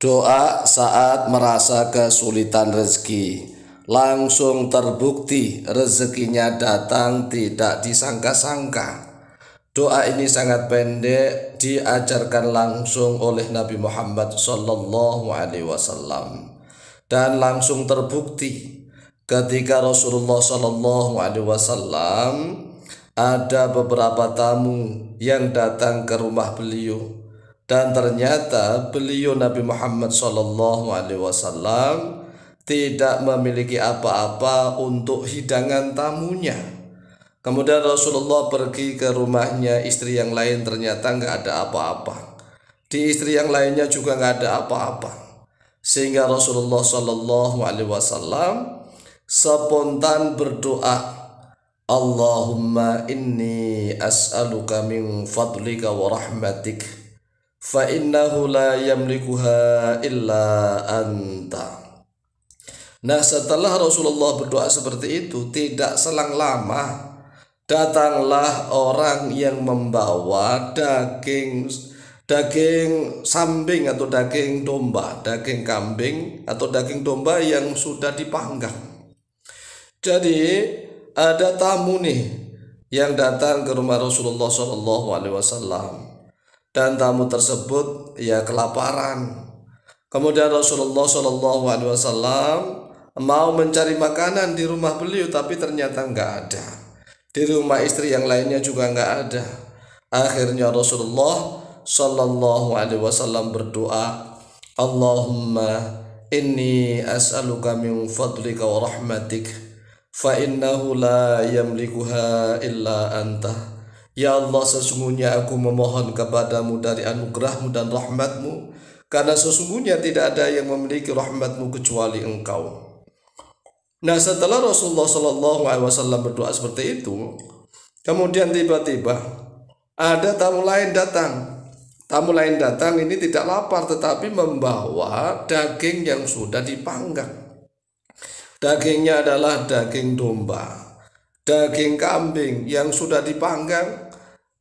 Doa saat merasa kesulitan rezeki, langsung terbukti rezekinya datang tidak disangka-sangka. Doa ini sangat pendek, diajarkan langsung oleh Nabi Muhammad SAW dan langsung terbukti ketika Rasulullah SAW ada beberapa tamu yang datang ke rumah beliau. Dan ternyata beliau Nabi Muhammad SAW tidak memiliki apa-apa untuk hidangan tamunya. Kemudian Rasulullah pergi ke rumahnya istri yang lain, ternyata nggak ada apa-apa. Di istri yang lainnya juga nggak ada apa-apa. Sehingga Rasulullah SAW spontan berdoa, Allahumma inni as'aluka min fadlika wa rahmatik fa innahu la yamlikuha illa anta. Nah, setelah Rasulullah berdoa seperti itu, tidak selang lama datanglah orang yang membawa daging sambing atau daging domba, daging kambing atau daging domba yang sudah dipanggang. Jadi ada tamu nih yang datang ke rumah Rasulullah SAW. Dan tamu tersebut ya kelaparan. Kemudian Rasulullah SAW mau mencari makanan di rumah beliau, tapi ternyata nggak ada. Di rumah istri yang lainnya juga nggak ada. Akhirnya Rasulullah SAW berdoa, Allahumma inni as'aluka min fadlika wa rahmatik fa innahu la yamlikuha illa anta. Ya Allah, sesungguhnya aku memohon kepadamu dari anugerahmu dan rahmatmu, karena sesungguhnya tidak ada yang memiliki rahmatmu kecuali engkau. Nah, setelah Rasulullah SAW berdoa seperti itu, kemudian tiba-tiba ada tamu lain datang. Tamu lain datang ini tidak lapar tetapi membawa daging yang sudah dipanggang. Dagingnya adalah daging domba, daging kambing yang sudah dipanggang,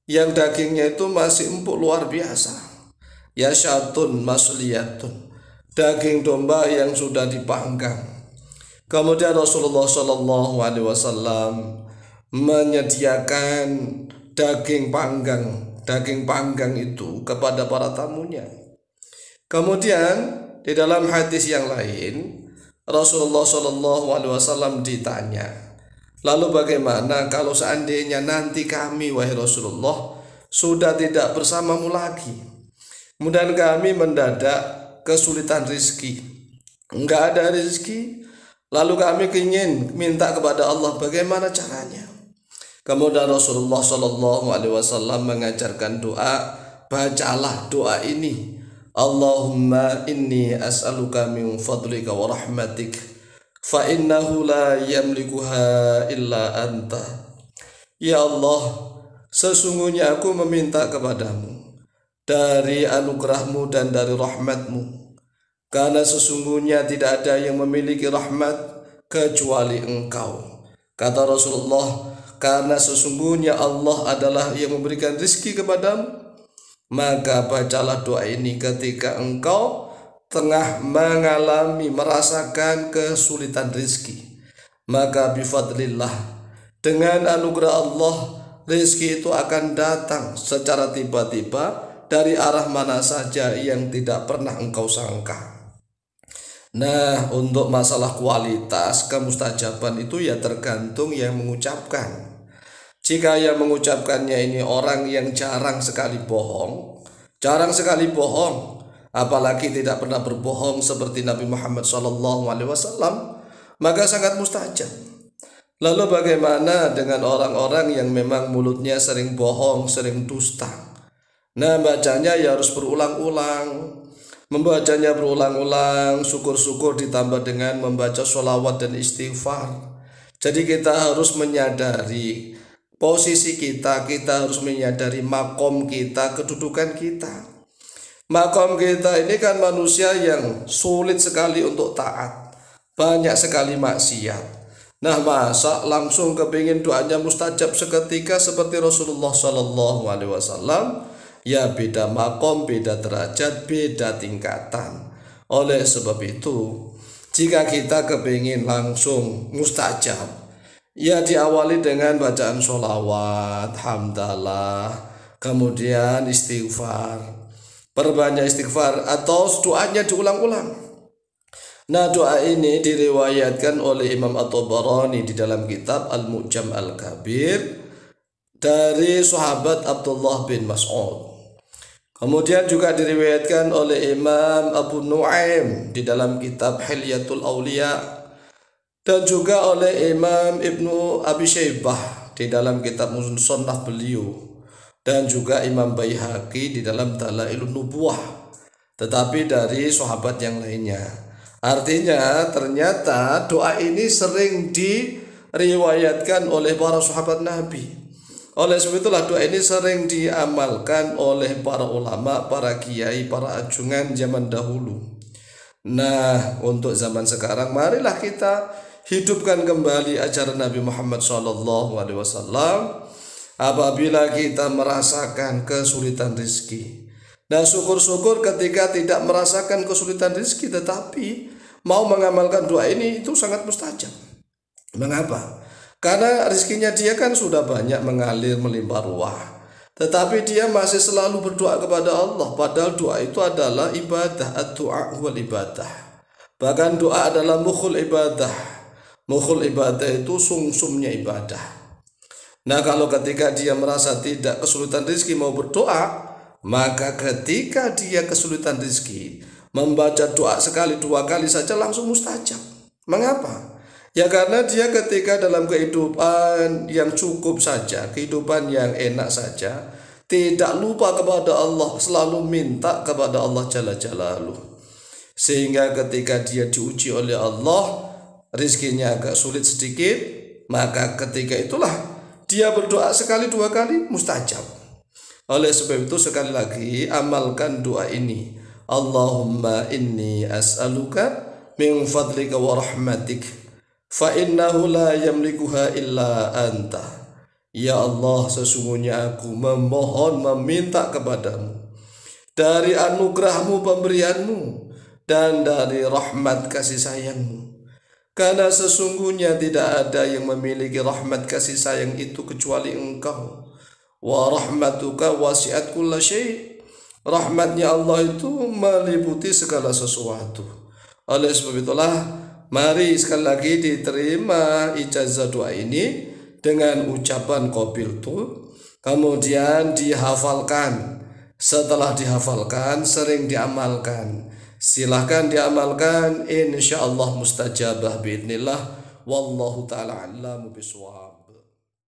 yang dagingnya itu masih empuk luar biasa. Ya syatun masliyatun, daging domba yang sudah dipanggang. Kemudian Rasulullah SAW menyediakan daging panggang itu kepada para tamunya. Kemudian di dalam hadis yang lain Rasulullah SAW ditanya, lalu bagaimana kalau seandainya nanti kami, wahai Rasulullah, sudah tidak bersamamu lagi, kemudian kami mendadak kesulitan rezeki, enggak ada rezeki, lalu kami ingin minta kepada Allah, bagaimana caranya? Kemudian Rasulullah SAW mengajarkan doa, bacalah doa ini, Allahumma inni as'aluka min fadlika wa rahmatik fa innahu la yamlikuha illa anta. Ya Allah, sesungguhnya aku meminta kepadamu dari anugerahmu dan dari rahmatmu, karena sesungguhnya tidak ada yang memiliki rahmat kecuali engkau. Kata Rasulullah, karena sesungguhnya Allah adalah yang memberikan rezeki kepadamu, maka bacalah doa ini ketika engkau tengah merasakan kesulitan rezeki. Maka bifadlillah, dengan anugerah Allah, rezeki itu akan datang secara tiba-tiba dari arah mana saja yang tidak pernah engkau sangka. Nah, untuk masalah kualitas kemustajaban itu ya tergantung yang mengucapkan. Jika yang mengucapkannya ini orang yang jarang sekali bohong, apalagi tidak pernah berbohong seperti Nabi Muhammad SAW, maka sangat mustajab. Lalu bagaimana dengan orang-orang yang memang mulutnya sering bohong, sering dusta? Nah, bacanya ya harus berulang-ulang. Membacanya berulang-ulang, syukur-syukur ditambah dengan membaca sholawat dan istighfar. Jadi kita harus menyadari posisi kita harus menyadari makom kita, kedudukan kita. Makom kita ini kan manusia yang sulit sekali untuk taat, banyak sekali maksiat. Nah, masa langsung kepingin doanya mustajab seketika seperti Rasulullah SAW? Ya beda makom, beda derajat, beda tingkatan. Oleh sebab itu, jika kita kepingin langsung mustajab, ya diawali dengan bacaan sholawat, hamdalah, kemudian istighfar. Perbanyak istighfar atau doanya diulang-ulang. Nah, doa ini diriwayatkan oleh Imam At-Tabarani di dalam kitab Al-Mu'jam Al-Kabir dari sahabat Abdullah bin Mas'ud. Kemudian juga diriwayatkan oleh Imam Abu Nu'aim di dalam kitab Hilyatul Awliya, dan juga oleh Imam Ibnu Abi Syaibah di dalam kitab Musannaf beliau, dan juga Imam Baihaqi di dalam Dalailun Nubuwah, tetapi dari sahabat yang lainnya. Artinya ternyata doa ini sering diriwayatkan oleh para sahabat Nabi. Oleh sebab itulah doa ini sering diamalkan oleh para ulama, para kiai, para ajungan zaman dahulu. Nah, untuk zaman sekarang marilah kita hidupkan kembali ajaran Nabi Muhammad SAW apabila kita merasakan kesulitan rezeki. Nah, syukur-syukur ketika tidak merasakan kesulitan rezeki tetapi mau mengamalkan doa ini itu sangat mustajab. Mengapa? Karena rezekinya dia kan sudah banyak mengalir melimpah ruah, tetapi dia masih selalu berdoa kepada Allah. Padahal doa itu adalah ibadah, ad-du'a wal ibadah. Bahkan doa adalah mukhul ibadah. Mukhul ibadah itu sumsumnya ibadah. Nah, kalau ketika dia merasa tidak kesulitan rezeki mau berdoa, maka ketika dia kesulitan rezeki, membaca doa sekali dua kali saja langsung mustajab. Mengapa? Ya karena dia ketika dalam kehidupan yang cukup saja, kehidupan yang enak saja, tidak lupa kepada Allah, selalu minta kepada Allah Jalla Jalaluh. Sehingga ketika dia diuji oleh Allah, rezekinya agak sulit sedikit, maka ketika itulah dia berdoa sekali dua kali mustajab. Oleh sebab itu sekali lagi amalkan doa ini. Allahumma inni as'aluka min fadlika wa rahmatik fa innahu la yamlikuha illa anta. Ya Allah, sesungguhnya aku memohon meminta kepadamu dari anugerahmu, pemberianmu, dan dari rahmat kasih sayangmu. Karena sesungguhnya tidak ada yang memiliki rahmat kasih sayang itu kecuali Engkau. Wa rahmatuka wasi'at kulla syai'. Rahmatnya Allah itu meliputi segala sesuatu. Oleh sebab itulah mari sekali lagi diterima ijazah doa ini dengan ucapan qabiltu, kemudian dihafalkan. Setelah dihafalkan sering diamalkan. Silahkan diamalkan, insyaallah mustajabah biidznillah. Wallahu ta'ala a'lamu bishawab.